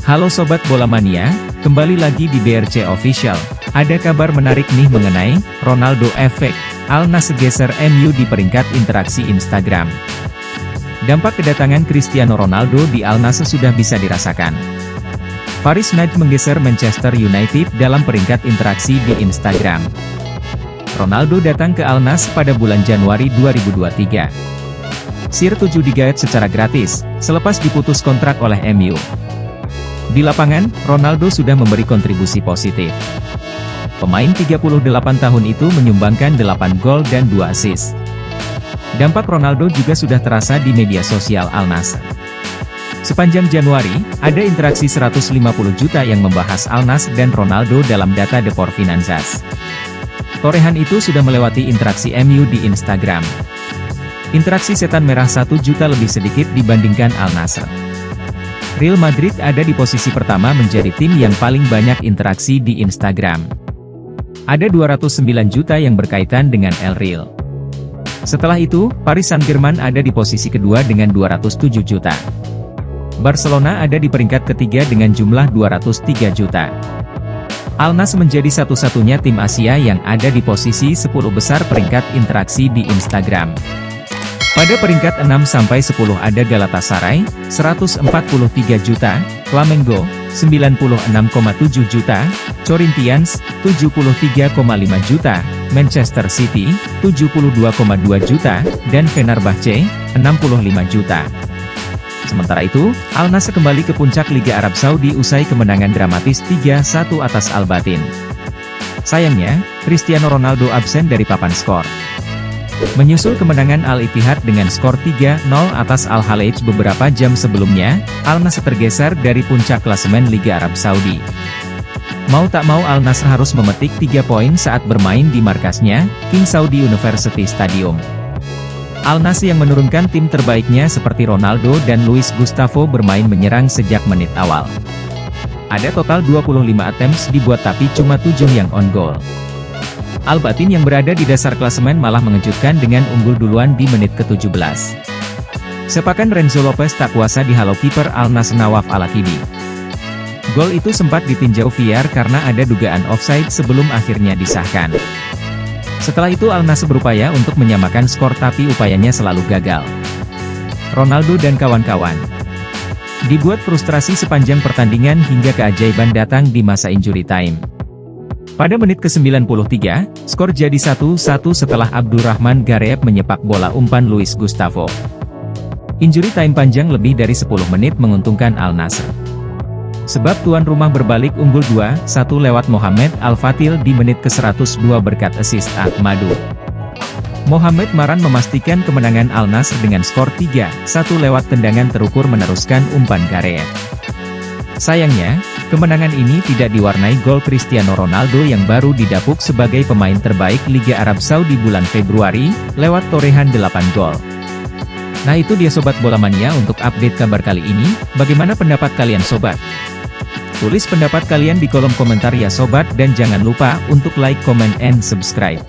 Halo Sobat Bola Mania, kembali lagi di BRC Official. Ada kabar menarik nih mengenai Ronaldo Effect. Al Nassr geser MU di peringkat interaksi Instagram. Dampak kedatangan Cristiano Ronaldo di Al Nassr sudah bisa dirasakan. Paris Saint-Germain menggeser Manchester United dalam peringkat interaksi di Instagram. Ronaldo datang ke Al Nassr pada bulan Januari 2023. CR7 digaet secara gratis, selepas diputus kontrak oleh MU. Di lapangan, Ronaldo sudah memberi kontribusi positif. Pemain 38 tahun itu menyumbangkan 8 gol dan 2 assist. Dampak Ronaldo juga sudah terasa di media sosial Al Nassr. Sepanjang Januari, ada interaksi 150 juta yang membahas Al Nassr dan Ronaldo dalam data Deportes Finanzas. Torehan itu sudah melewati interaksi MU di Instagram. Interaksi setan merah 1 juta lebih sedikit dibandingkan Al Nassr. Real Madrid ada di posisi pertama menjadi tim yang paling banyak interaksi di Instagram. Ada 209 juta yang berkaitan dengan El Real. Setelah itu, Paris Saint-Germain ada di posisi kedua dengan 207 juta. Barcelona ada di peringkat ketiga dengan jumlah 203 juta. Al Nassr menjadi satu-satunya tim Asia yang ada di posisi 10 besar peringkat interaksi di Instagram. Pada peringkat 6-10 ada Galatasaray, 143 juta, Flamengo, 96,7 juta, Corinthians, 73,5 juta, Manchester City, 72,2 juta, dan Fenerbahce, 65 juta. Sementara itu, Al Nassr kembali ke puncak Liga Arab Saudi usai kemenangan dramatis 3-1 atas Al Batin. Sayangnya, Cristiano Ronaldo absen dari papan skor. Menyusul kemenangan Al Ittihad dengan skor 3-0 atas Al Khalij beberapa jam sebelumnya, Al Nassr tergeser dari puncak klasemen Liga Arab Saudi. Mau tak mau Al Nassr harus memetik 3 poin saat bermain di markasnya, King Saudi University Stadium. Al Nassr yang menurunkan tim terbaiknya seperti Ronaldo dan Luis Gustavo bermain menyerang sejak menit awal. Ada total 25 attempts dibuat tapi cuma 7 yang on goal. Al Batin yang berada di dasar klasemen malah mengejutkan dengan unggul duluan di menit ke-17. Sepakan Renzo Lopez tak kuasa dihalau kiper Al Nassr Nawaf Al-Akibi. Gol itu sempat ditinjau VAR karena ada dugaan offside sebelum akhirnya disahkan. Setelah itu Al Nassr berupaya untuk menyamakan skor tapi upayanya selalu gagal. Ronaldo dan kawan-kawan dibuat frustrasi sepanjang pertandingan hingga keajaiban datang di masa injury time. Pada menit ke-93, skor jadi 1-1 setelah Abdurrahman Gareeb menyepak bola umpan Luis Gustavo. Injury time panjang lebih dari 10 menit menguntungkan Al Nassr. Sebab tuan rumah berbalik unggul 2-1 lewat Mohamed Al-Fatil di menit ke-102 berkat assist Ahmadu. Mohamed Maran memastikan kemenangan Al Nassr dengan skor 3-1 lewat tendangan terukur meneruskan umpan Gareeb. Sayangnya, kemenangan ini tidak diwarnai gol Cristiano Ronaldo yang baru didapuk sebagai pemain terbaik Liga Arab Saudi bulan Februari, lewat torehan 8 gol. Nah itu dia Sobat Bola Mania untuk update kabar kali ini, bagaimana pendapat kalian Sobat? Tulis pendapat kalian di kolom komentar ya Sobat dan jangan lupa untuk like, comment, and subscribe.